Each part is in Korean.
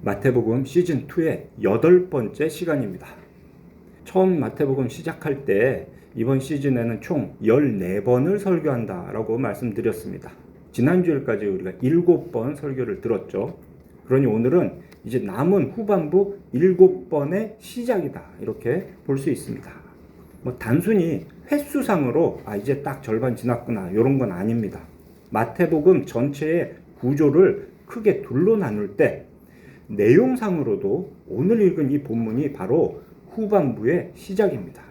마태복음 시즌2의 8번째 시간입니다. 처음 마태복음 시작할 때 이번 시즌에는 총 14번을 설교한다라고 말씀드렸습니다. 지난주일까지 우리가 7번 설교를 들었죠. 그러니 오늘은 이제 남은 후반부 7번의 시작이다, 이렇게 볼 수 있습니다. 단순히 횟수상으로 이제 딱 절반 지났구나, 이런 건 아닙니다. 마태복음 전체의 구조를 크게 둘로 나눌 때 내용상으로도 오늘 읽은 이 본문이 바로 후반부의 시작입니다.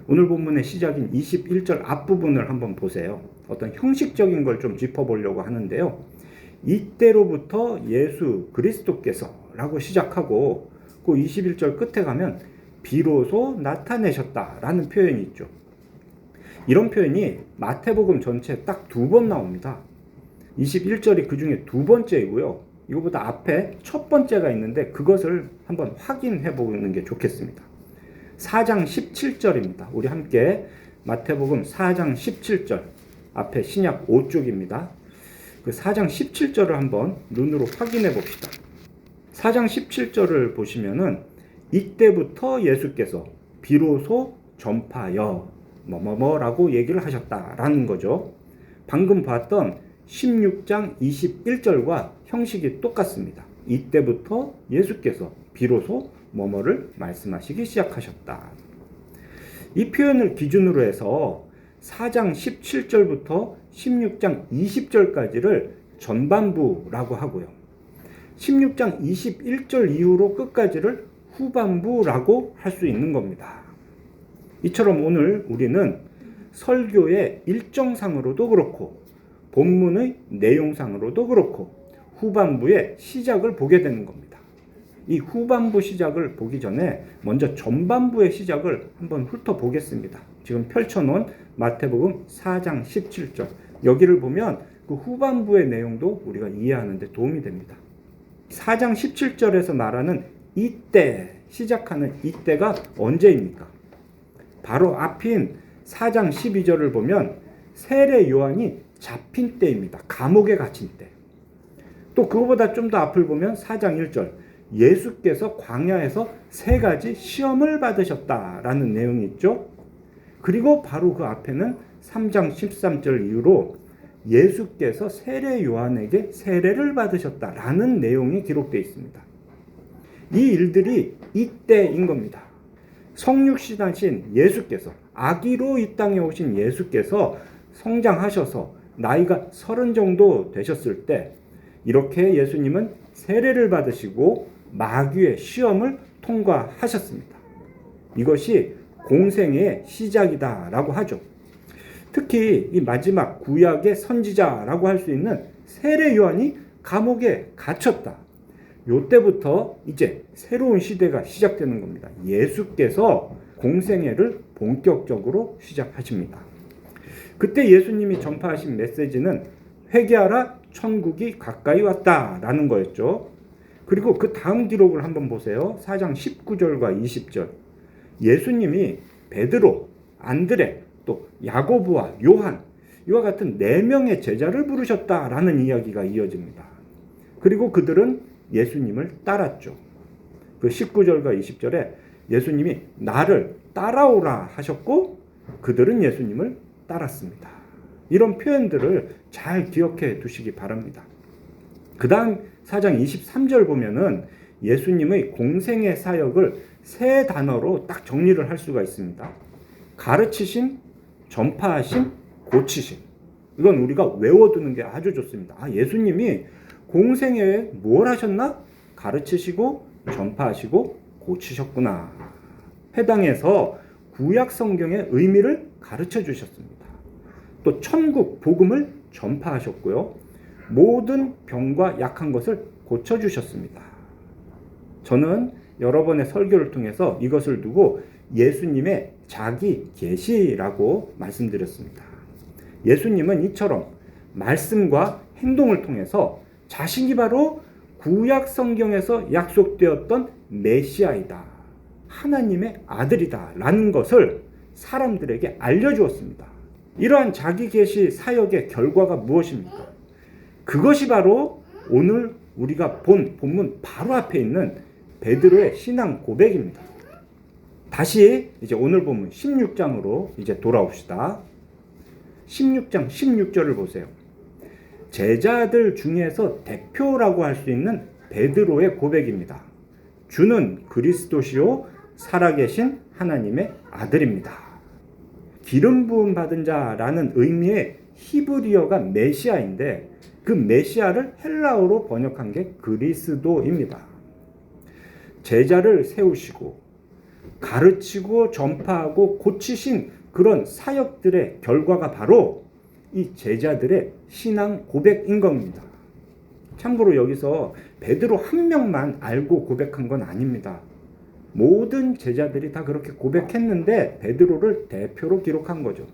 오늘 본문의 시작인 21절 앞부분을 한번 보세요. 어떤 형식적인 걸 좀 짚어보려고 하는데요. 이때로부터 예수 그리스도께서 라고 시작하고 그 21절 끝에 가면 비로소 나타내셨다라는 표현이 있죠. 이런 표현이 마태복음 전체에 딱 2번 나옵니다. 21절이 그 중에 2번째이고요. 이거보다 앞에 첫 번째가 있는데 그것을 한번 확인해 보는 게 좋겠습니다. 4장 17절입니다. 우리 함께 마태복음 4장 17절, 앞에 신약 5쪽입니다. 그 4장 17절을 한번 눈으로 확인해 봅시다. 4장 17절을 보시면은 이때부터 예수께서 비로소 전파하여 뭐뭐뭐라고 얘기를 하셨다라는 거죠. 방금 봤던 16장 21절과 형식이 똑같습니다. 이때부터 예수께서 비로소 뭐뭐를 말씀하시기 시작하셨다. 이 표현을 기준으로 해서 4장 17절부터 16장 20절까지를 전반부라고 하고요. 16장 21절 이후로 끝까지를 후반부라고 할 수 있는 겁니다. 이처럼 오늘 우리는 설교의 일정상으로도 그렇고 본문의 내용상으로도 그렇고 후반부의 시작을 보게 되는 겁니다. 이 후반부 시작을 보기 전에 먼저 전반부의 시작을 한번 훑어보겠습니다. 지금 펼쳐놓은 마태복음 4장 17절, 여기를 보면 그 후반부의 내용도 우리가 이해하는 데 도움이 됩니다. 4장 17절에서 말하는 이때, 시작하는 이때가 언제입니까? 바로 앞인 4장 12절을 보면 세례 요한이 잡힌 때입니다. 감옥에 갇힌 때. 또 그거보다 좀 더 앞을 보면 4장 1절, 예수께서 광야에서 3가지 시험을 받으셨다라는 내용이 있죠. 그리고 바로 그 앞에는 3장 13절 이후로 예수께서 세례 요한에게 세례를 받으셨다라는 내용이 기록되어 있습니다. 이 일들이 이때인 겁니다. 성육신하신 예수께서, 아기로 이 땅에 오신 예수께서 성장하셔서 나이가 30 정도 되셨을 때 이렇게 예수님은 세례를 받으시고 마귀의 시험을 통과하셨습니다. 이것이 공생의 시작이다라고 하죠. 특히 이 마지막 구약의 선지자라고 할 수 있는 세례 요한이 감옥에 갇혔다. 이때부터 이제 새로운 시대가 시작되는 겁니다. 예수께서 공생애를 본격적으로 시작하십니다. 그때 예수님이 전파하신 메시지는 회개하라, 천국이 가까이 왔다라는 거였죠. 그리고 그 다음 기록을 한번 보세요. 4장 19절과 20절. 예수님이 베드로, 안드레, 또 야고보와 요한, 이와 같은 4명의 제자를 부르셨다라는 이야기가 이어집니다. 그리고 그들은 예수님을 따랐죠. 그 19절과 20절에 예수님이 나를 따라오라 하셨고 그들은 예수님을 따랐습니다. 이런 표현들을 잘 기억해 두시기 바랍니다. 그 다음 4장 23절 보면은 예수님의 공생의 사역을 3 단어로 딱 정리를 할 수가 있습니다. 가르치심, 전파하심, 고치심. 이건 우리가 외워두는 게 아주 좋습니다. 예수님이 공생애에 뭘 하셨나? 가르치시고 전파하시고 고치셨구나. 해당해서 구약 성경의 의미를 가르쳐 주셨습니다. 또 천국 복음을 전파하셨고요. 모든 병과 약한 것을 고쳐주셨습니다. 저는 여러 번의 설교를 통해서 이것을 두고 예수님의 자기 계시라고 말씀드렸습니다. 예수님은 이처럼 말씀과 행동을 통해서 자신이 바로 구약 성경에서 약속되었던 메시아이다, 하나님의 아들이다 라는 것을 사람들에게 알려주었습니다. 이러한 자기 계시 사역의 결과가 무엇입니까? 그것이 바로 오늘 우리가 본 본문 바로 앞에 있는 베드로의 신앙 고백입니다. 다시 이제 오늘 본문 16장으로 이제 돌아옵시다. 16장 16절을 보세요. 제자들 중에서 대표라고 할 수 있는 베드로의 고백입니다. 주는 그리스도시요 살아계신 하나님의 아들입니다. 기름 부음 받은 자라는 의미의 히브리어가 메시아인데 그 메시아를 헬라어로 번역한 게 그리스도입니다. 제자를 세우시고 가르치고 전파하고 고치신 그런 사역들의 결과가 바로 이 제자들의 신앙 고백인 겁니다. 참고로 여기서 베드로 한 명만 알고 고백한 건 아닙니다. 모든 제자들이 다 그렇게 고백했는데 베드로를 대표로 기록한 거죠.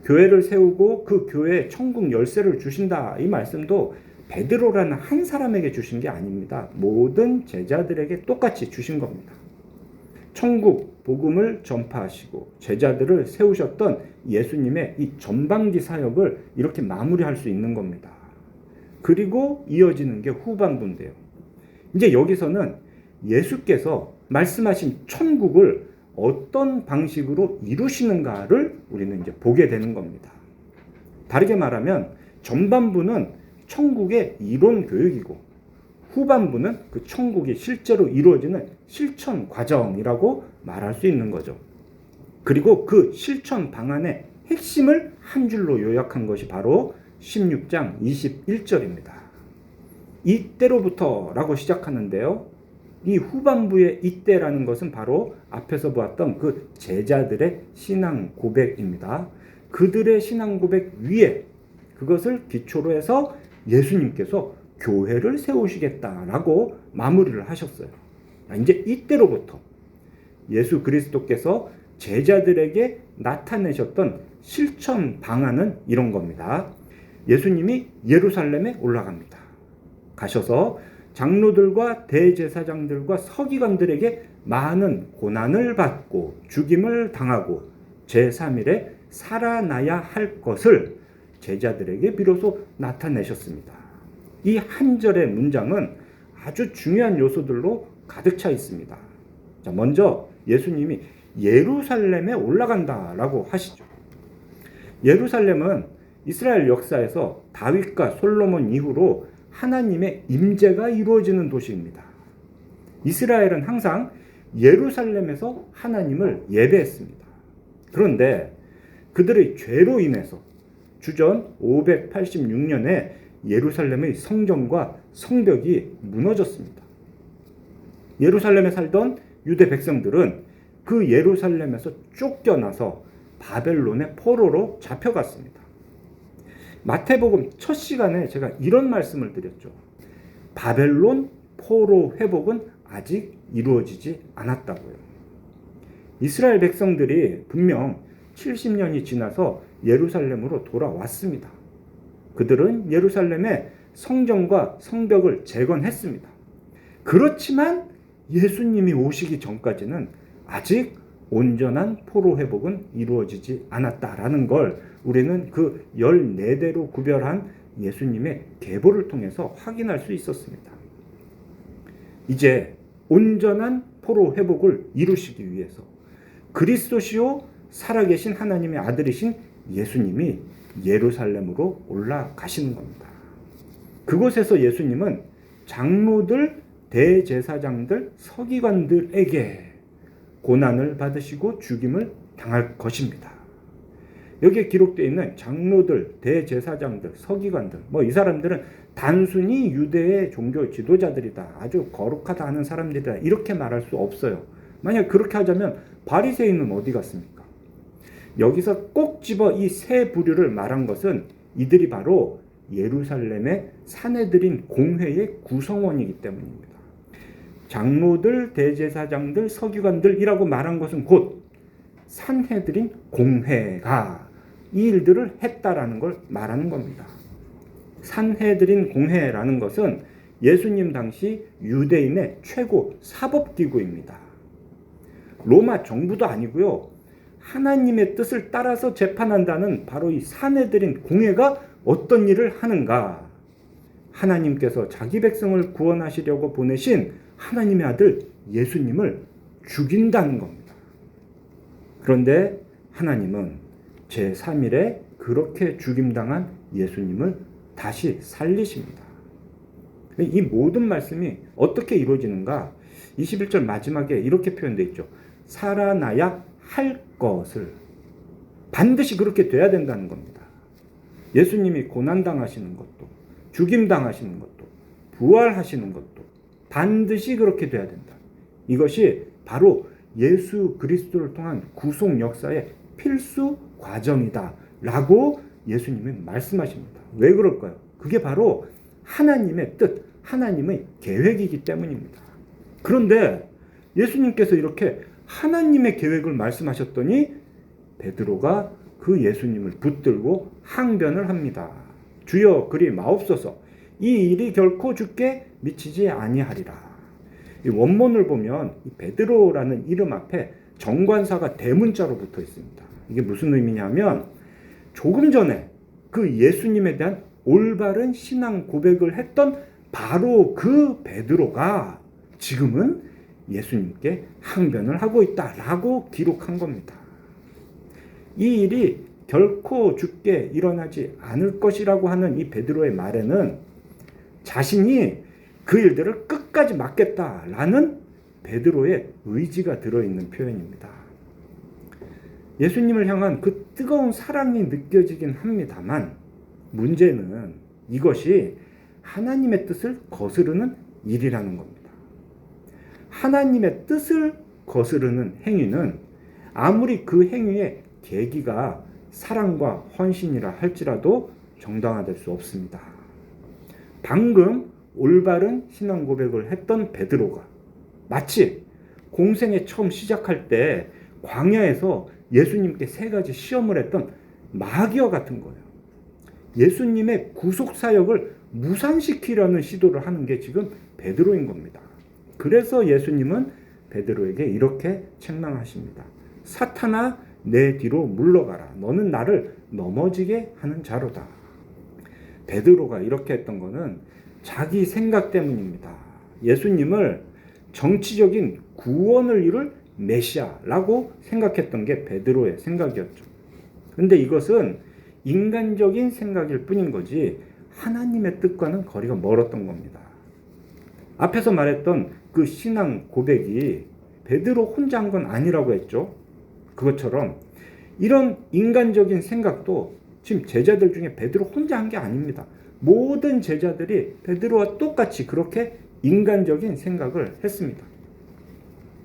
교회를 세우고 그 교회에 천국 열쇠를 주신다, 이 말씀도 베드로라는 한 사람에게 주신 게 아닙니다. 모든 제자들에게 똑같이 주신 겁니다. 천국 복음을 전파하시고 제자들을 세우셨던 예수님의 이 전반기 사역을 이렇게 마무리할 수 있는 겁니다. 그리고 이어지는 게 후반부인데요. 이제 여기서는 예수께서 말씀하신 천국을 어떤 방식으로 이루시는가를 우리는 이제 보게 되는 겁니다. 다르게 말하면 전반부는 천국의 이론 교육이고 후반부는 그 천국이 실제로 이루어지는 실천 과정이라고 말할 수 있는 거죠. 그리고 그 실천 방안의 핵심을 한 줄로 요약한 것이 바로 16장 21절입니다. 이때로부터라고 시작하는데요. 이 후반부의 이때라는 것은 바로 앞에서 보았던 그 제자들의 신앙 고백입니다. 그들의 신앙 고백 위에 그것을 기초로 해서 예수님께서 교회를 세우시겠다라고 마무리를 하셨어요. 이제 이때로부터 예수 그리스도께서 제자들에게 나타내셨던 실천 방안은 이런 겁니다. 예수님이 예루살렘에 올라갑니다. 가셔서 장로들과 대제사장들과 서기관들에게 많은 고난을 받고 죽임을 당하고 제3일에 살아나야 할 것을 제자들에게 비로소 나타내셨습니다. 이 한 절의 문장은 아주 중요한 요소들로 가득 차 있습니다. 자, 먼저 예수님이 예루살렘에 올라간다라고 하시죠. 예루살렘은 이스라엘 역사에서 다윗과 솔로몬 이후로 하나님의 임재가 이루어지는 도시입니다. 이스라엘은 항상 예루살렘에서 하나님을 예배했습니다. 그런데 그들의 죄로 인해서 주전 586년에 예루살렘의 성전과 성벽이 무너졌습니다. 예루살렘에 살던 유대 백성들은 그 예루살렘에서 쫓겨나서 바벨론의 포로로 잡혀갔습니다. 마태복음 첫 시간에 제가 이런 말씀을 드렸죠. 바벨론 포로 회복은 아직 이루어지지 않았다고요. 이스라엘 백성들이 분명 70년이 지나서 예루살렘으로 돌아왔습니다. 그들은 예루살렘의 성전과 성벽을 재건했습니다. 그렇지만 예수님이 오시기 전까지는 아직 온전한 포로 회복은 이루어지지 않았다라는 걸 우리는 그 14대로 구별한 예수님의 계보를 통해서 확인할 수 있었습니다. 이제 온전한 포로 회복을 이루시기 위해서 그리스도시요 살아계신 하나님의 아들이신 예수님이 예루살렘으로 올라가시는 겁니다. 그곳에서 예수님은 장로들, 대제사장들, 서기관들에게 고난을 받으시고 죽임을 당할 것입니다. 여기에 기록되어 있는 장로들, 대제사장들, 서기관들, 이 사람들은 단순히 유대의 종교 지도자들이다, 아주 거룩하다 하는 사람들이다, 이렇게 말할 수 없어요. 만약 그렇게 하자면 바리새인은 어디 갔습니까? 여기서 꼭 집어 이 세 부류를 말한 것은 이들이 바로 예루살렘의 산헤드린 공회의 구성원이기 때문입니다. 장로들, 대제사장들, 서기관들이라고 말한 것은 곧 산헤드린 공회가 이 일들을 했다라는 걸 말하는 겁니다. 산헤드린 공회라는 것은 예수님 당시 유대인의 최고 사법기구입니다. 로마 정부도 아니고요. 하나님의 뜻을 따라서 재판한다는 바로 이 산헤드린 공회가 어떤 일을 하는가? 하나님께서 자기 백성을 구원하시려고 보내신 하나님의 아들 예수님을 죽인다는 겁니다. 그런데 하나님은 제3일에 그렇게 죽임당한 예수님을 다시 살리십니다. 이 모든 말씀이 어떻게 이루어지는가? 21절 마지막에 이렇게 표현되어 있죠. 살아나야 할 것을. 반드시 그렇게 돼야 된다는 겁니다. 예수님이 고난당하시는 것도, 죽임당하시는 것도, 부활하시는 것도 반드시 그렇게 돼야 된다. 이것이 바로 예수 그리스도를 통한 구속 역사의 필수 과정이다 라고 예수님은 말씀하십니다. 왜 그럴까요? 그게 바로 하나님의 뜻, 하나님의 계획이기 때문입니다. 그런데 예수님께서 이렇게 하나님의 계획을 말씀하셨더니 베드로가 그 예수님을 붙들고 항변을 합니다. 주여 그리 마옵소서, 이 일이 결코 주께 미치지 아니하리라. 이 원문을 보면 이 베드로라는 이름 앞에 정관사가 대문자로 붙어 있습니다. 이게 무슨 의미냐면 조금 전에 그 예수님에 대한 올바른 신앙 고백을 했던 바로 그 베드로가 지금은 예수님께 항변을 하고 있다라고 기록한 겁니다. 이 일이 결코 주께 일어나지 않을 것이라고 하는 이 베드로의 말에는 자신이 그 일들을 끝까지 막겠다라는 베드로의 의지가 들어있는 표현입니다. 예수님을 향한 그 뜨거운 사랑이 느껴지긴 합니다만 문제는 이것이 하나님의 뜻을 거스르는 일이라는 겁니다. 하나님의 뜻을 거스르는 행위는 아무리 그 행위의 계기가 사랑과 헌신이라 할지라도 정당화될 수 없습니다. 방금 올바른 신앙 고백을 했던 베드로가 마치 공생에 처음 시작할 때 광야에서 예수님께 3가지 시험을 했던 마귀와 같은 거예요. 예수님의 구속사역을 무산시키려는 시도를 하는 게 지금 베드로인 겁니다. 그래서 예수님은 베드로에게 이렇게 책망하십니다. 사탄아, 내 뒤로 물러가라. 너는 나를 넘어지게 하는 자로다. 베드로가 이렇게 했던 거는 자기 생각 때문입니다. 예수님을 정치적인 구원을 이룰 메시아라고 생각했던 게 베드로의 생각이었죠. 그런데 이것은 인간적인 생각일 뿐인 거지 하나님의 뜻과는 거리가 멀었던 겁니다. 앞에서 말했던 그 신앙 고백이 베드로 혼자 한 건 아니라고 했죠. 그것처럼 이런 인간적인 생각도 지금 제자들 중에 베드로 혼자 한 게 아닙니다. 모든 제자들이 베드로와 똑같이 그렇게 인간적인 생각을 했습니다.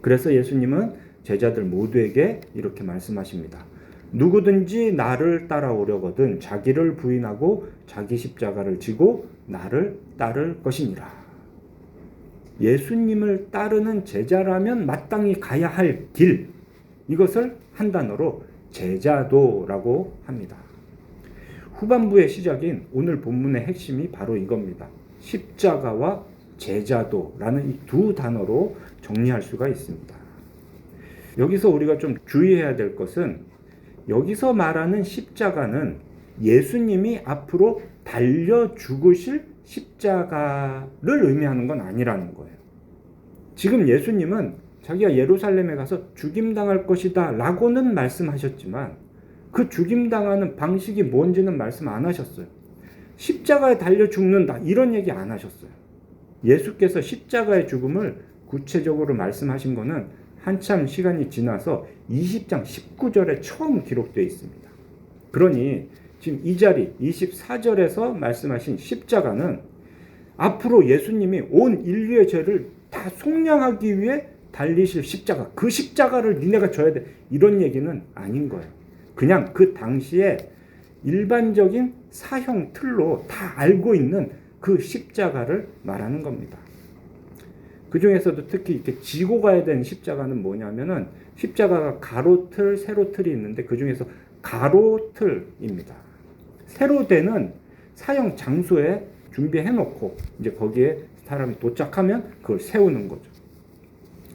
그래서 예수님은 제자들 모두에게 이렇게 말씀하십니다. 누구든지 나를 따라오려거든 자기를 부인하고 자기 십자가를 지고 나를 따를 것이니라. 예수님을 따르는 제자라면 마땅히 가야 할 길, 이것을 한 단어로 제자도라고 합니다. 후반부의 시작인 오늘 본문의 핵심이 바로 이겁니다. 십자가와 제자도라는 이 두 단어로 정리할 수가 있습니다. 여기서 우리가 좀 주의해야 될 것은 여기서 말하는 십자가는 예수님이 앞으로 달려 죽으실 십자가를 의미하는 건 아니라는 거예요. 지금 예수님은 자기가 예루살렘에 가서 죽임당할 것이다 라고는 말씀하셨지만 그 죽임당하는 방식이 뭔지는 말씀 안 하셨어요. 십자가에 달려 죽는다 이런 얘기 안 하셨어요. 예수께서 십자가의 죽음을 구체적으로 말씀하신 거는 한참 시간이 지나서 20장 19절에 처음 기록되어 있습니다. 그러니 지금 이 자리 24절에서 말씀하신 십자가는 앞으로 예수님이 온 인류의 죄를 다 속량하기 위해 달리실 십자가, 그 십자가를 니네가 져야 돼 이런 얘기는 아닌 거예요. 그냥 그 당시에 일반적인 사형 틀로 다 알고 있는 그 십자가를 말하는 겁니다. 그 중에서도 특히 이렇게 지고 가야 되는 십자가는 뭐냐면은 십자가가 가로틀, 세로틀이 있는데 그 중에서 가로틀입니다. 세로대는 사형 장소에 준비해 놓고 이제 거기에 사람이 도착하면 그걸 세우는 거죠.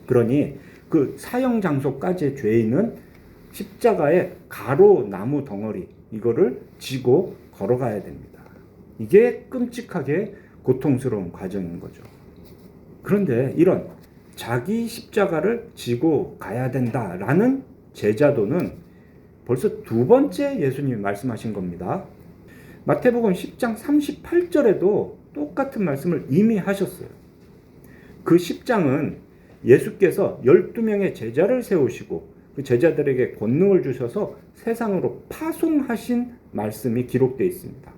그러니 그 사형 장소까지의 죄인은 십자가의 가로 나무 덩어리 이거를 지고 걸어가야 됩니다. 이게 끔찍하게 고통스러운 과정인 거죠. 그런데 이런 자기 십자가를 지고 가야 된다라는 제자도는 벌써 두 번째 예수님이 말씀하신 겁니다. 마태복음 10장 38절에도 똑같은 말씀을 이미 하셨어요. 그 10장은 예수께서 12명의 제자를 세우시고 그 제자들에게 권능을 주셔서 세상으로 파송하신 말씀이 기록되어 있습니다.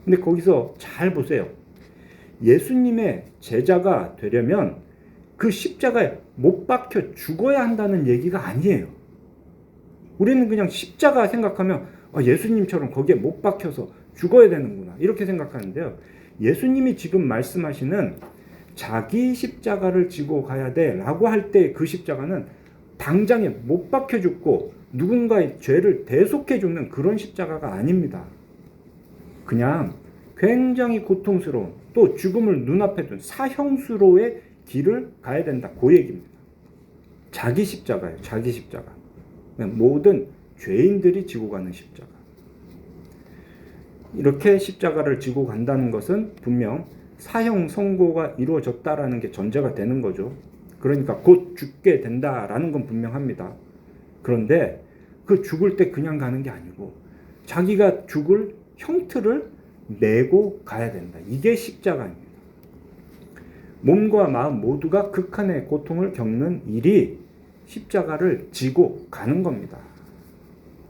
근데 거기서 잘 보세요. 예수님의 제자가 되려면 그 십자가에 못 박혀 죽어야 한다는 얘기가 아니에요. 우리는 그냥 십자가 생각하면 예수님처럼 거기에 못 박혀서 죽어야 되는구나 이렇게 생각하는데요. 예수님이 지금 말씀하시는 자기 십자가를 지고 가야 돼 라고 할 때 그 십자가는 당장에 못 박혀 죽고 누군가의 죄를 대속해 죽는 그런 십자가가 아닙니다. 그냥 굉장히 고통스러운 또 죽음을 눈앞에 둔 사형수로의 길을 가야 된다 그 얘기입니다. 자기 십자가예요. 자기 십자가. 모든 죄인들이 지고 가는 십자가. 이렇게 십자가를 지고 간다는 것은 분명 사형 선고가 이루어졌다라는 게 전제가 되는 거죠. 그러니까 곧 죽게 된다라는 건 분명합니다. 그런데 그 죽을 때 그냥 가는 게 아니고 자기가 죽을 형틀을 내고 가야 된다. 이게 십자가입니다. 몸과 마음 모두가 극한의 고통을 겪는 일이 십자가를 지고 가는 겁니다.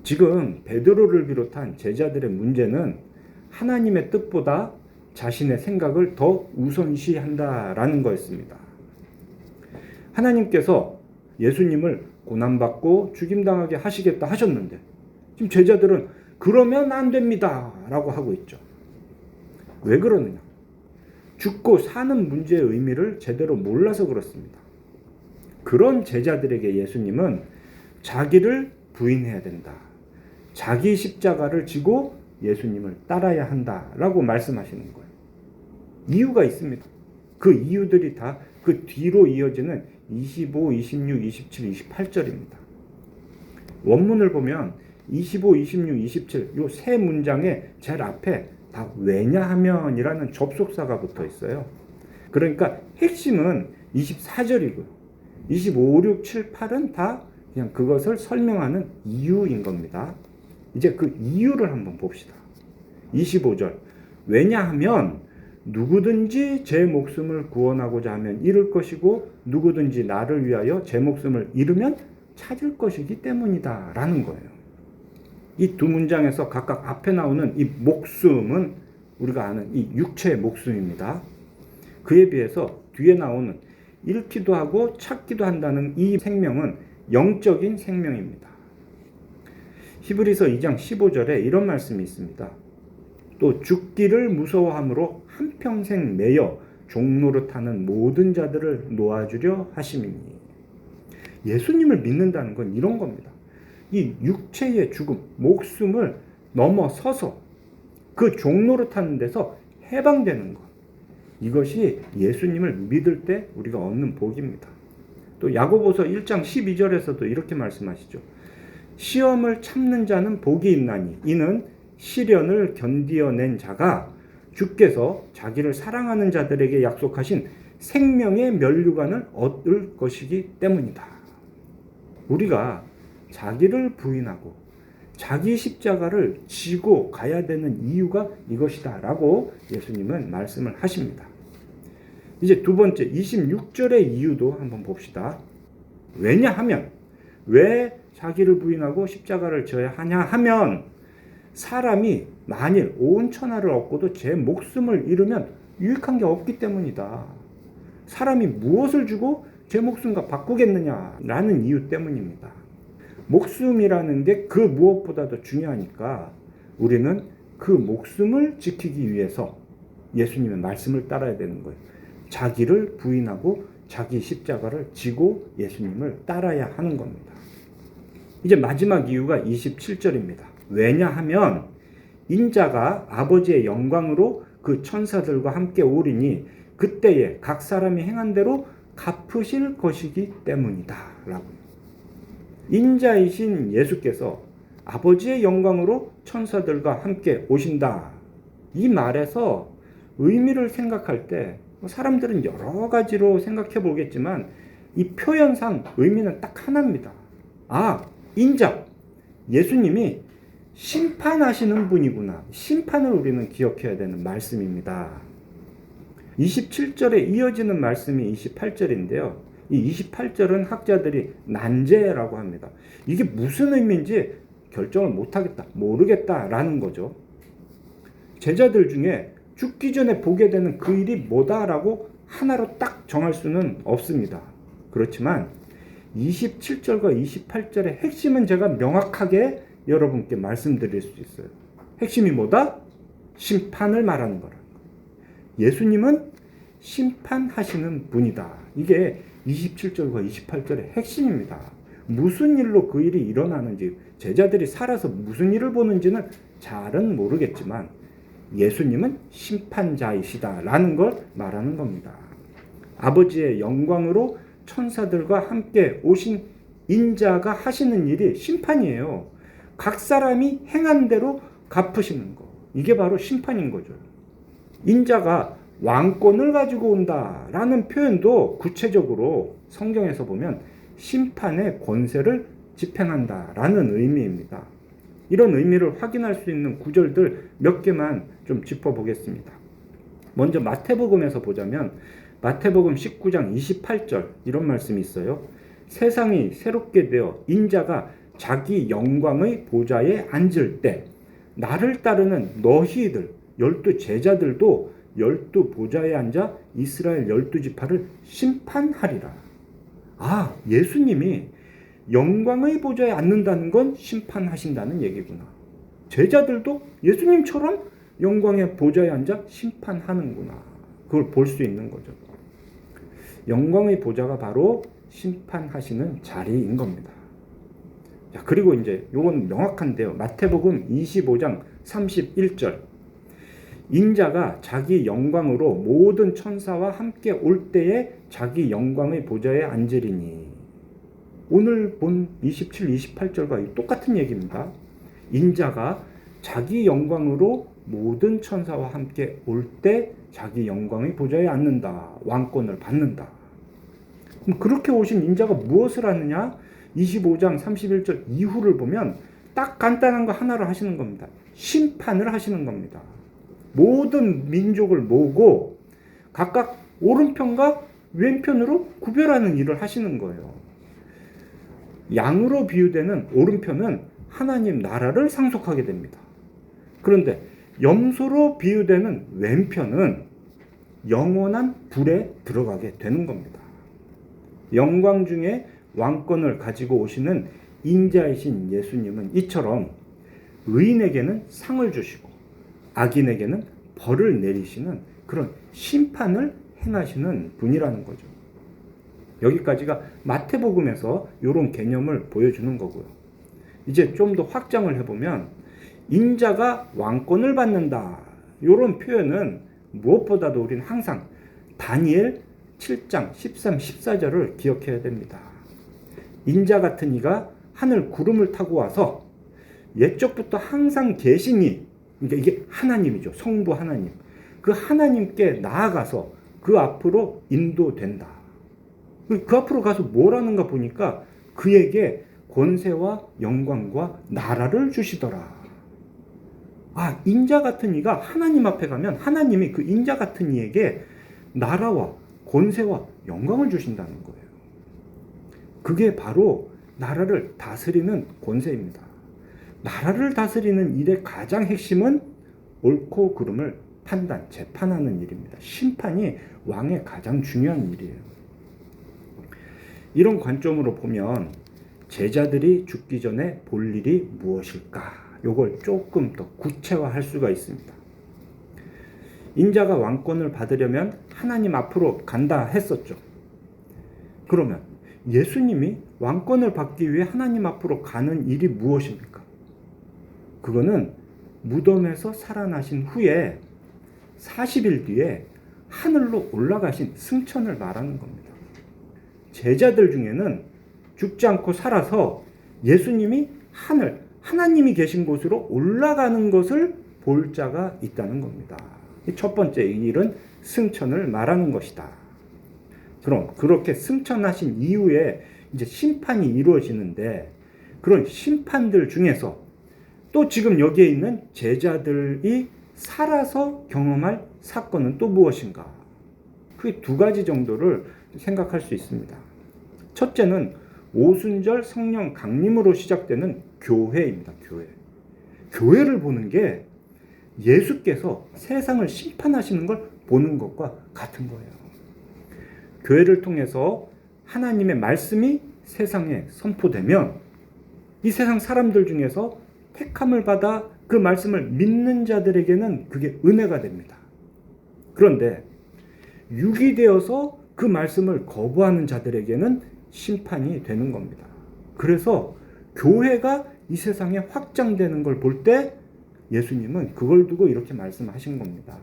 지금 베드로를 비롯한 제자들의 문제는 하나님의 뜻보다 자신의 생각을 더 우선시한다라는 거였습니다. 하나님께서 예수님을 고난받고 죽임당하게 하시겠다 하셨는데 지금 제자들은 그러면 안 됩니다 라고 하고 있죠. 왜 그러느냐? 죽고 사는 문제의 의미를 제대로 몰라서 그렇습니다. 그런 제자들에게 예수님은 자기를 부인해야 된다. 자기 십자가를 지고 예수님을 따라야 한다라고 말씀하시는 거예요. 이유가 있습니다. 그 이유들이 다 그 뒤로 이어지는 25, 26, 27, 28절입니다. 원문을 보면 25, 26, 27 이 세 문장의 제일 앞에 다 왜냐하면이라는 접속사가 붙어 있어요. 그러니까 핵심은 24절이고요. 25, 6, 7, 8은 다 그냥 그것을 설명하는 이유인 겁니다. 이제 그 이유를 한번 봅시다. 25절. 왜냐하면 누구든지 제 목숨을 구원하고자 하면 잃을 것이고 누구든지 나를 위하여 제 목숨을 잃으면 찾을 것이기 때문이다 라는 거예요. 이 두 문장에서 각각 앞에 나오는 이 목숨은 우리가 아는 이 육체의 목숨입니다. 그에 비해서 뒤에 나오는 잃기도 하고 찾기도 한다는 이 생명은 영적인 생명입니다. 히브리서 2장 15절에 이런 말씀이 있습니다. 또 죽기를 무서워함으로 한평생 매여 종노릇하는 모든 자들을 놓아주려 하심이니. 예수님을 믿는다는 건 이런 겁니다. 이 육체의 죽음, 목숨을 넘어서서 그 종노릇하는 데서 해방되는 것. 이것이 예수님을 믿을 때 우리가 얻는 복입니다. 또 야고보서 1장 12절에서도 이렇게 말씀하시죠. 시험을 참는 자는 복이 있나니 이는 시련을 견디어낸 자가 주께서 자기를 사랑하는 자들에게 약속하신 생명의 면류관을 얻을 것이기 때문이다. 우리가 자기를 부인하고 자기 십자가를 지고 가야 되는 이유가 이것이다 라고 예수님은 말씀을 하십니다. 이제 두 번째 26절의 이유도 한번 봅시다. 왜냐하면 왜 자기를 부인하고 십자가를 져야 하냐 하면 사람이 만일 온 천하를 얻고도 제 목숨을 잃으면 유익한 게 없기 때문이다. 사람이 무엇을 주고 제 목숨과 바꾸겠느냐라는 이유 때문입니다. 목숨이라는 게 그 무엇보다도 중요하니까 우리는 그 목숨을 지키기 위해서 예수님의 말씀을 따라야 되는 거예요. 자기를 부인하고 자기 십자가를 지고 예수님을 따라야 하는 겁니다. 이제 마지막 이유가 27절입니다. 왜냐하면 인자가 아버지의 영광으로 그 천사들과 함께 오리니 그때에 각 사람이 행한 대로 갚으실 것이기 때문이다 라고요. 인자이신 예수께서 아버지의 영광으로 천사들과 함께 오신다. 이 말에서 의미를 생각할 때 사람들은 여러 가지로 생각해 보겠지만 이 표현상 의미는 딱 하나입니다. 인자. 예수님이 심판하시는 분이구나. 심판을 우리는 기억해야 되는 말씀입니다. 27절에 이어지는 말씀이 28절인데요. 이 28절은 학자들이 난제라고 합니다. 이게 무슨 의미인지 결정을 못하겠다, 모르겠다라는 거죠. 제자들 중에 죽기 전에 보게 되는 그 일이 뭐다라고 하나로 딱 정할 수는 없습니다. 그렇지만 27절과 28절의 핵심은 제가 명확하게 여러분께 말씀드릴 수 있어요. 핵심이 뭐다? 심판을 말하는 거라. 예수님은 심판하시는 분이다. 이게 27절과 28절의 핵심입니다. 무슨 일로 그 일이 일어나는지, 제자들이 살아서 무슨 일을 보는지는 잘은 모르겠지만 예수님은 심판자이시다라는 걸 말하는 겁니다. 아버지의 영광으로 천사들과 함께 오신 인자가 하시는 일이 심판이에요. 각 사람이 행한 대로 갚으시는 거. 이게 바로 심판인 거죠. 인자가 왕권을 가지고 온다라는 표현도 구체적으로 성경에서 보면 심판의 권세를 집행한다라는 의미입니다. 이런 의미를 확인할 수 있는 구절들 몇 개만 좀 짚어보겠습니다. 먼저 마태복음에서 보자면 마태복음 19장 28절 이런 말씀이 있어요. 세상이 새롭게 되어 인자가 자기 영광의 보좌에 앉을 때 나를 따르는 너희들 12 제자들도 12 보좌에 앉아 이스라엘 12지파를 심판하리라. 예수님이 영광의 보좌에 앉는다는 건 심판하신다는 얘기구나. 제자들도 예수님처럼 영광의 보좌에 앉아 심판하는구나. 그걸 볼 수 있는 거죠. 영광의 보좌가 바로 심판하시는 자리인 겁니다. 자, 그리고 이제 요건 명확한데요. 마태복음 25장 31절. 인자가 자기 영광으로 모든 천사와 함께 올 때에 자기 영광의 보좌에 앉으리니. 오늘 본 27, 28절과 똑같은 얘기입니다. 인자가 자기 영광으로 모든 천사와 함께 올 때 자기 영광의 보좌에 앉는다. 왕권을 받는다. 그럼 그렇게 오신 인자가 무엇을 하느냐? 25장 31절 이후를 보면 딱 간단한 거 하나를 하시는 겁니다. 심판을 하시는 겁니다. 모든 민족을 모으고 각각 오른편과 왼편으로 구별하는 일을 하시는 거예요. 양으로 비유되는 오른편은 하나님 나라를 상속하게 됩니다. 그런데 염소로 비유되는 왼편은 영원한 불에 들어가게 되는 겁니다. 영광 중에 왕권을 가지고 오시는 인자이신 예수님은 이처럼 의인에게는 상을 주시고 악인에게는 벌을 내리시는 그런 심판을 행하시는 분이라는 거죠. 여기까지가 마태복음에서 이런 개념을 보여주는 거고요. 이제 좀 더 확장을 해보면 인자가 왕권을 받는다. 이런 표현은 무엇보다도 우리는 항상 다니엘 7장 13, 14절을 기억해야 됩니다. 인자 같은 이가 하늘 구름을 타고 와서 옛적부터 항상 계신 이, 그러니까 이게 하나님이죠. 성부 하나님. 그 하나님께 나아가서 그 앞으로 인도된다. 그 앞으로 가서 뭘 하는가 보니까 그에게 권세와 영광과 나라를 주시더라. 인자 같은 이가 하나님 앞에 가면 하나님이 그 인자 같은 이에게 나라와 권세와 영광을 주신다는 거예요. 그게 바로 나라를 다스리는 권세입니다. 나라를 다스리는 일의 가장 핵심은 옳고 그름을 판단, 재판하는 일입니다. 심판이 왕의 가장 중요한 일이에요. 이런 관점으로 보면 제자들이 죽기 전에 볼 일이 무엇일까? 요걸 조금 더 구체화할 수가 있습니다. 인자가 왕권을 받으려면 하나님 앞으로 간다 했었죠. 그러면 예수님이 왕권을 받기 위해 하나님 앞으로 가는 일이 무엇입니까? 그거는 무덤에서 살아나신 후에 40일 뒤에 하늘로 올라가신 승천을 말하는 겁니다. 제자들 중에는 죽지 않고 살아서 예수님이 하나님이 계신 곳으로 올라가는 것을 볼 자가 있다는 겁니다. 첫 번째 일은 승천을 말하는 것이다. 그럼 그렇게 승천하신 이후에 이제 심판이 이루어지는데 그런 심판들 중에서 또 지금 여기에 있는 제자들이 살아서 경험할 사건은 또 무엇인가? 크게 두 가지 정도를 생각할 수 있습니다. 첫째는 오순절 성령 강림으로 시작되는 교회입니다. 교회를 보는 게 예수께서 세상을 심판하시는 걸 보는 것과 같은 거예요. 교회를 통해서 하나님의 말씀이 세상에 선포되면 이 세상 사람들 중에서 택함을 받아 그 말씀을 믿는 자들에게는 그게 은혜가 됩니다. 그런데 육이 되어서 그 말씀을 거부하는 자들에게는 심판이 되는 겁니다. 그래서 교회가 이 세상에 확장되는 걸 볼 때 예수님은 그걸 두고 이렇게 말씀하신 겁니다.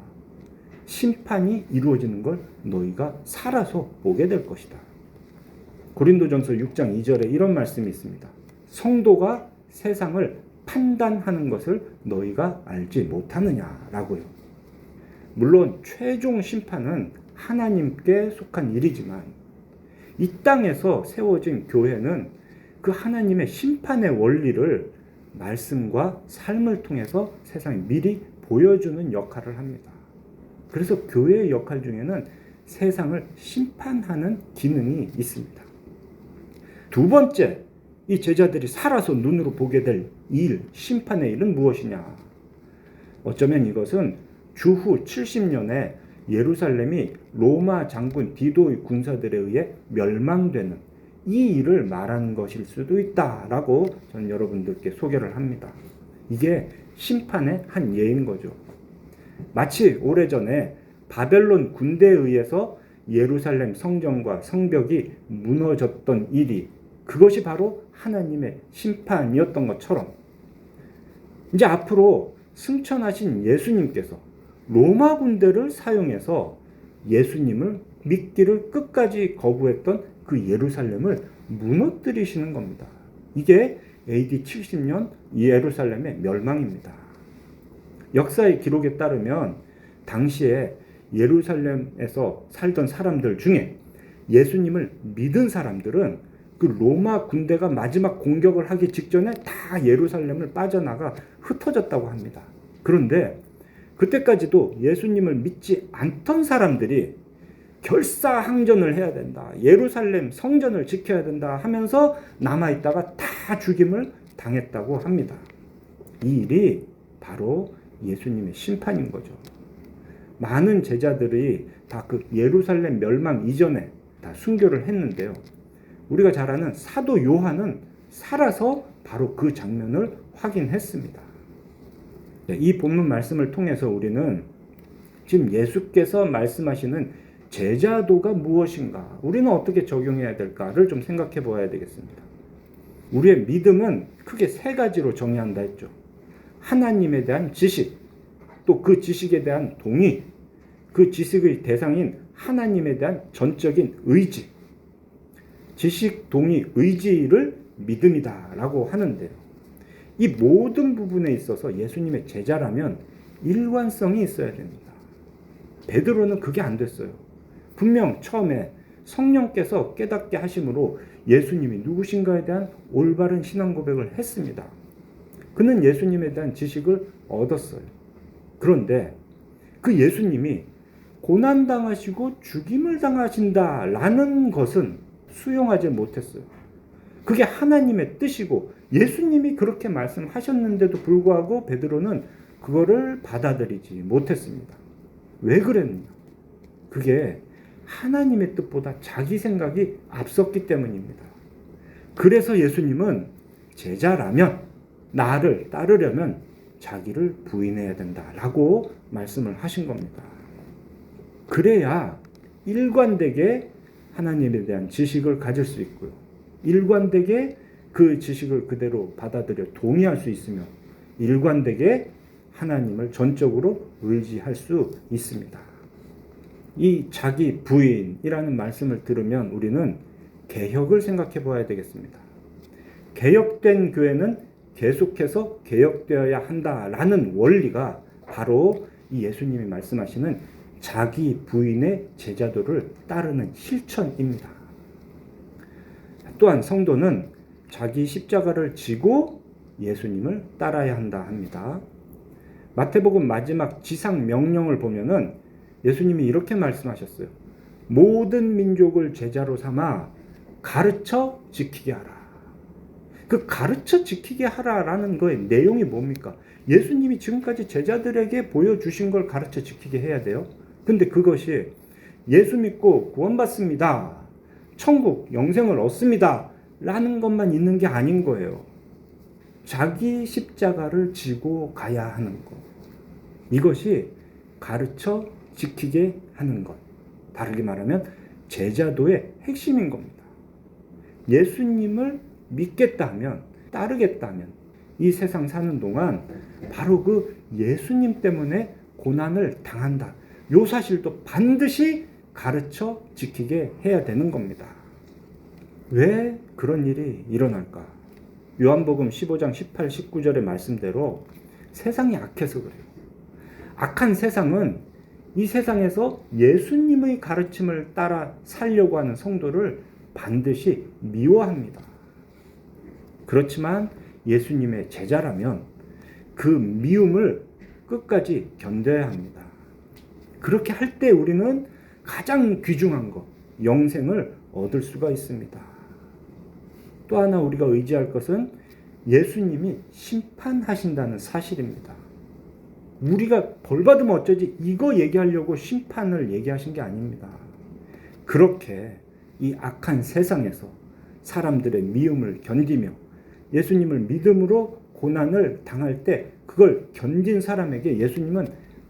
심판이 이루어지는 걸 너희가 살아서 보게 될 것이다. 고린도전서 6장 2절에 이런 말씀이 있습니다. 성도가 세상을 판단하는 것을 너희가 알지 못하느냐라고요. 물론 최종 심판은 하나님께 속한 일이지만 이 땅에서 세워진 교회는 그 하나님의 심판의 원리를 말씀과 삶을 통해서 세상에 미리 보여주는 역할을 합니다. 그래서 교회의 역할 중에는 세상을 심판하는 기능이 있습니다. 두 번째, 이 제자들이 살아서 눈으로 보게 될 일, 심판의 일은 무엇이냐? 어쩌면 이것은 주후 70년에 예루살렘이 로마 장군 디도의 군사들에 의해 멸망되는 이 일을 말하는 것일 수도 있다라고 저는 여러분들께 소개를 합니다. 이게 심판의 한 예인 거죠. 마치 오래전에 바벨론 군대에 의해서 예루살렘 성전과 성벽이 무너졌던 일이 그것이 바로 하나님의 심판이었던 것처럼 이제 앞으로 승천하신 예수님께서 로마 군대를 사용해서 예수님을 믿기를 끝까지 거부했던 그 예루살렘을 무너뜨리시는 겁니다. 이게 AD 70년 예루살렘의 멸망입니다. 역사의 기록에 따르면 당시에 예루살렘에서 살던 사람들 중에 예수님을 믿은 사람들은 그 로마 군대가 마지막 공격을 하기 직전에 다 예루살렘을 빠져나가 흩어졌다고 합니다. 그런데 그때까지도 예수님을 믿지 않던 사람들이 결사항전을 해야 된다. 예루살렘 성전을 지켜야 된다 하면서 남아있다가 다 죽임을 당했다고 합니다. 이 일이 바로 예수님의 심판인 거죠. 많은 제자들이 다 그 예루살렘 멸망 이전에 다 순교를 했는데요. 우리가 잘 아는 사도 요한은 살아서 바로 그 장면을 확인했습니다. 이 본문 말씀을 통해서 우리는 지금 예수께서 말씀하시는 제자도가 무엇인가, 우리는 어떻게 적용해야 될까를 좀 생각해 보아야 되겠습니다. 우리의 믿음은 크게 세 가지로 정의한다 했죠. 하나님에 대한 지식, 또 그 지식에 대한 동의, 그 지식의 대상인 하나님에 대한 전적인 의지. 지식, 동의, 의지를 믿음이다라고 하는데요. 이 모든 부분에 있어서 예수님의 제자라면 일관성이 있어야 됩니다. 베드로는 그게 안 됐어요. 분명 처음에 성령께서 깨닫게 하심으로 예수님이 누구신가에 대한 올바른 신앙 고백을 했습니다. 그는 예수님에 대한 지식을 얻었어요. 그런데 그 예수님이 고난당하시고 죽임을 당하신다라는 것은 수용하지 못했어요. 그게 하나님의 뜻이고 예수님이 그렇게 말씀하셨는데도 불구하고 베드로는 그거를 받아들이지 못했습니다. 왜 그랬느냐? 그게 하나님의 뜻보다 자기 생각이 앞섰기 때문입니다. 그래서 예수님은 제자라면, 나를 따르려면 자기를 부인해야 된다라고 말씀을 하신 겁니다. 그래야 일관되게 하나님에 대한 지식을 가질 수 있고요. 일관되게 그 지식을 그대로 받아들여 동의할 수 있으며 일관되게 하나님을 전적으로 의지할 수 있습니다. 이 자기 부인이라는 말씀을 들으면 우리는 개혁을 생각해 봐야 되겠습니다. 개혁된 교회는 계속해서 개혁되어야 한다라는 원리가 바로 이 예수님이 말씀하시는 자기 부인의 제자도를 따르는 실천입니다. 또한 성도는 자기 십자가를 지고 예수님을 따라야 한다 합니다. 마태복음 마지막 지상 명령을 보면은 예수님이 이렇게 말씀하셨어요. 모든 민족을 제자로 삼아 가르쳐 지키게 하라. 그 가르쳐 지키게 하라라는 거의 내용이 뭡니까? 예수님이 지금까지 제자들에게 보여주신 걸 가르쳐 지키게 해야 돼요. 근데 그것이 예수 믿고 구원받습니다. 천국, 영생을 얻습니다. 라는 것만 있는 게 아닌 거예요. 자기 십자가를 지고 가야 하는 것. 이것이 가르쳐 지키게 하는 것. 다르게 말하면 제자도의 핵심인 겁니다. 예수님을 믿겠다 하면, 따르겠다 하면 이 세상 사는 동안 바로 그 예수님 때문에 고난을 당한다. 요 사실도 반드시 가르쳐 지키게 해야 되는 겁니다. 왜 그런 일이 일어날까? 요한복음 15장 18, 19절의 말씀대로 세상이 악해서 그래요. 악한 세상은 이 세상에서 예수님의 가르침을 따라 살려고 하는 성도를 반드시 미워합니다. 그렇지만 예수님의 제자라면 그 미움을 끝까지 견뎌야 합니다. 그렇게 할 때 우리는 가장 귀중한 것, 영생을 얻을 수가 있습니다. 또 하나 우리가 의지할 것은 예수님이 심판하신다는 사실입니다. 우리가 벌 받으면 어쩌지 이거 얘기하려고 심판을 얘기하신 게 아닙니다. 그렇게 이 악한 세상에서 사람들의 미움을 견디며 예수님을 믿음으로 고난을 당할 때 그걸 견딘 사람에게 예수님은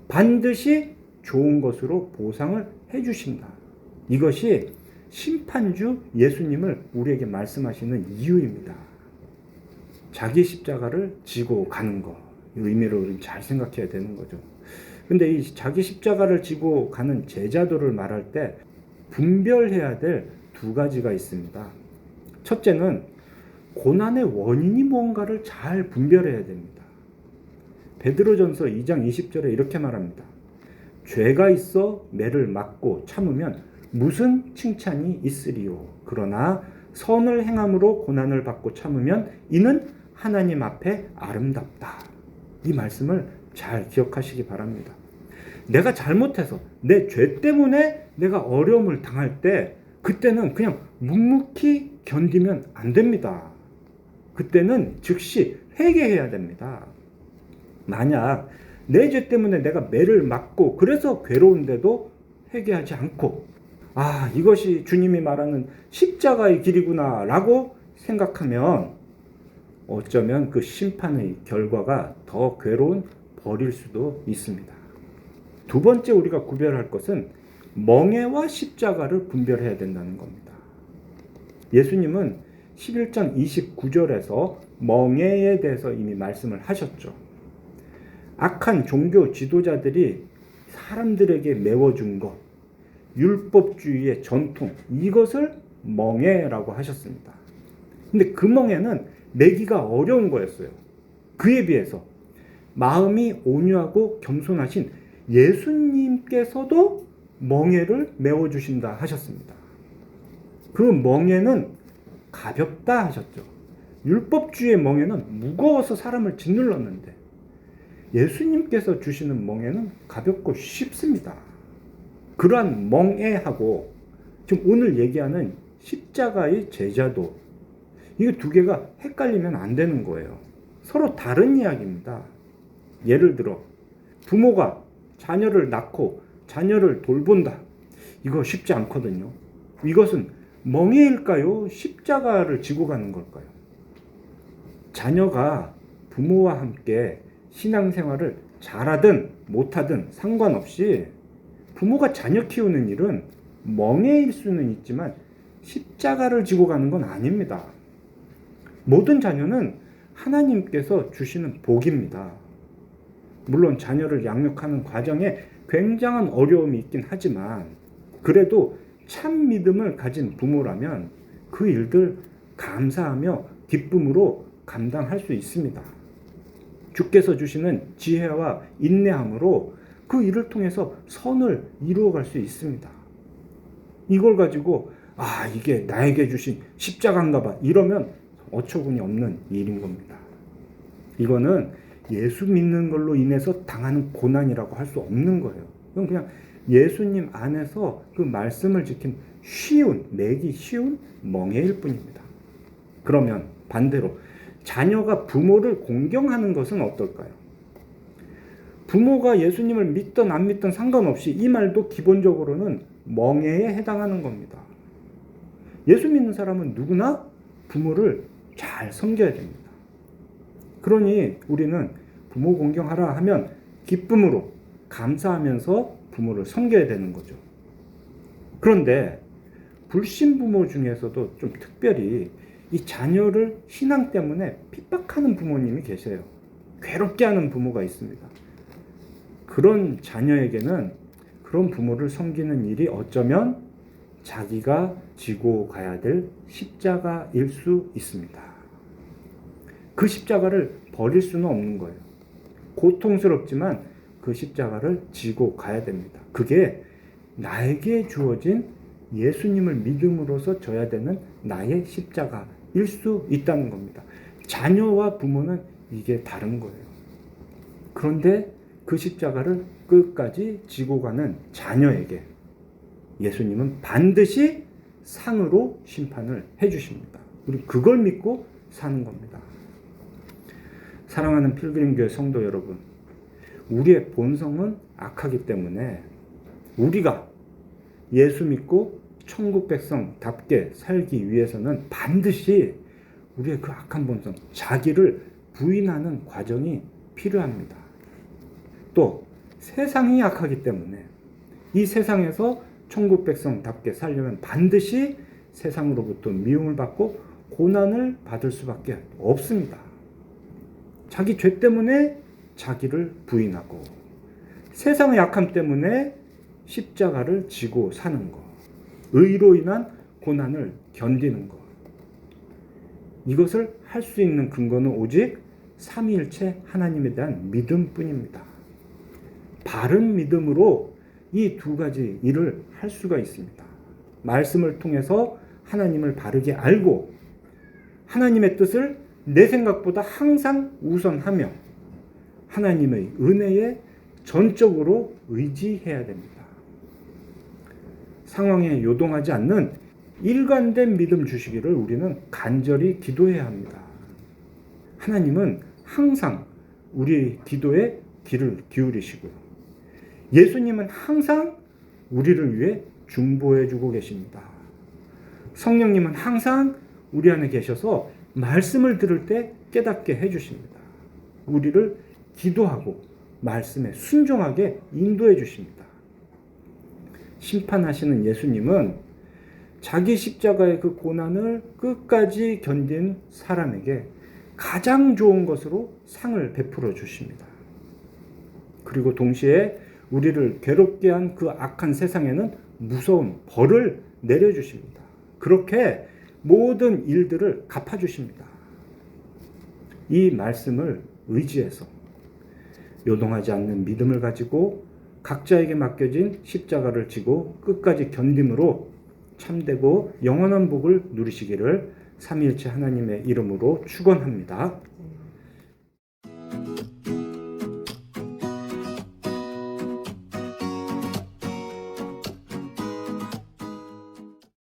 반드시 좋은 것으로 보상을 해주신다. 이것이 심판주 예수님을 우리에게 말씀하시는 이유입니다. 자기 십자가를 지고 가는 것. 이 의미를 우리는 잘 생각해야 되는 거죠. 근데 이 자기 십자가를 지고 가는 제자도를 말할 때 분별해야 될 두 가지가 있습니다. 첫째는 고난의 원인이 뭔가를 잘 분별해야 됩니다. 베드로전서 2장 20절에 이렇게 말합니다. 죄가 있어 매를 맞고 참으면 무슨 칭찬이 있으리요. 그러나 선을 행함으로 고난을 받고 참으면 이는 하나님 앞에 아름답다. 이 말씀을 잘 기억하시기 바랍니다. 내가 잘못해서 내 죄 때문에 내가 어려움을 당할 때 그때는 그냥 묵묵히 견디면 안 됩니다. 그때는 즉시 회개해야 됩니다. 만약 내 죄 때문에 내가 매를 맞고 그래서 괴로운데도 회개하지 않고 이것이 주님이 말하는 십자가의 길이구나 라고 생각하면 어쩌면 그 심판의 결과가 더 괴로운 벌일 수도 있습니다. 두 번째 우리가 구별할 것은 멍에와 십자가를 분별해야 된다는 겁니다. 예수님은 11장 29절에서 멍에에 대해서 이미 말씀을 하셨죠. 악한 종교 지도자들이 사람들에게 메워준 것, 율법주의의 전통, 이것을 멍에라고 하셨습니다. 근데 그 멍에는 매기가 어려운 거였어요. 그에 비해서 마음이 온유하고 겸손하신 예수님께서도 멍에를 메워주신다 하셨습니다. 그 멍에는 가볍다 하셨죠. 율법주의의 멍에는 무거워서 사람을 짓눌렀는데 예수님께서 주시는 멍에는 가볍고 쉽습니다. 그러한 멍에하고 지금 오늘 얘기하는 십자가의 제자도 이 두 개가 헷갈리면 안 되는 거예요. 서로 다른 이야기입니다. 예를 들어 부모가 자녀를 낳고 자녀를 돌본다. 이거 쉽지 않거든요. 이것은 멍에일까요? 십자가를 지고 가는 걸까요? 자녀가 부모와 함께 신앙생활을 잘하든 못하든 상관없이 부모가 자녀 키우는 일은 멍에일 수는 있지만 십자가를 지고 가는 건 아닙니다. 모든 자녀는 하나님께서 주시는 복입니다. 물론 자녀를 양육하는 과정에 굉장한 어려움이 있긴 하지만 그래도 참 믿음을 가진 부모라면 그 일들 감사하며 기쁨으로 감당할 수 있습니다. 주께서 주시는 지혜와 인내함으로 그 일을 통해서 선을 이루어갈 수 있습니다. 이걸 가지고 이게 나에게 주신 십자가인가 봐 이러면 어처구니 없는 일인 겁니다. 이거는 예수 믿는 걸로 인해서 당하는 고난이라고 할 수 없는 거예요. 이건 그냥 예수님 안에서 그 말씀을 지킨 매기 쉬운 멍에일 뿐입니다. 그러면 반대로 자녀가 부모를 공경하는 것은 어떨까요? 부모가 예수님을 믿든 안 믿든 상관없이 이 말도 기본적으로는 멍에에 해당하는 겁니다. 예수 믿는 사람은 누구나 부모를 잘 섬겨야 됩니다. 그러니 우리는 부모 공경하라 하면 기쁨으로 감사하면서 부모를 섬겨야 되는 거죠. 그런데 불신 부모 중에서도 좀 특별히 이 자녀를 신앙 때문에 핍박하는 부모님이 계세요. 괴롭게 하는 부모가 있습니다. 그런 자녀에게는 그런 부모를 섬기는 일이 어쩌면 자기가 지고 가야 될 십자가일 수 있습니다. 그 십자가를 버릴 수는 없는 거예요. 고통스럽지만 그 십자가를 지고 가야 됩니다. 그게 나에게 주어진 예수님을 믿음으로써 져야 되는 나의 십자가일 수 있다는 겁니다. 자녀와 부모는 이게 다른 거예요. 그런데 그 십자가를 끝까지 지고 가는 자녀에게 예수님은 반드시 상으로 심판을 해주십니다. 우리 그걸 믿고 사는 겁니다. 사랑하는 필그림교회 성도 여러분, 우리의 본성은 악하기 때문에 우리가 예수 믿고 천국 백성답게 살기 위해서는 반드시 우리의 그 악한 본성, 자기를 부인하는 과정이 필요합니다. 또 세상이 악하기 때문에 이 세상에서 천국 백성답게 살려면 반드시 세상으로부터 미움을 받고 고난을 받을 수밖에 없습니다. 자기 죄 때문에 자기를 부인하고 세상의 약함 때문에 십자가를 지고 사는 것, 의로 인한 고난을 견디는 것, 이것을 할 수 있는 근거는 오직 삼위일체 하나님에 대한 믿음뿐입니다. 바른 믿음으로 이 두 가지 일을 할 수가 있습니다. 말씀을 통해서 하나님을 바르게 알고 하나님의 뜻을 내 생각보다 항상 우선하며 하나님의 은혜에 전적으로 의지해야 됩니다. 상황에 요동하지 않는 일관된 믿음 주시기를 우리는 간절히 기도해야 합니다. 하나님은 항상 우리 기도에 귀를 기울이시고요. 예수님은 항상 우리를 위해 중보해 주고 계십니다. 성령님은 항상 우리 안에 계셔서 말씀을 들을 때 깨닫게 해주십니다. 우리를 기도하고 말씀에 순종하게 인도해 주십니다. 심판하시는 예수님은 자기 십자가의 그 고난을 끝까지 견딘 사람에게 가장 좋은 것으로 상을 베풀어 주십니다. 그리고 동시에 우리를 괴롭게 한 그 악한 세상에는 무서운 벌을 내려주십니다. 그렇게 모든 일들을 갚아주십니다. 이 말씀을 의지해서 요동하지 않는 믿음을 가지고 각자에게 맡겨진 십자가를 지고 끝까지 견딤으로 참되고 영원한 복을 누리시기를 삼위일체 하나님의 이름으로 축원합니다.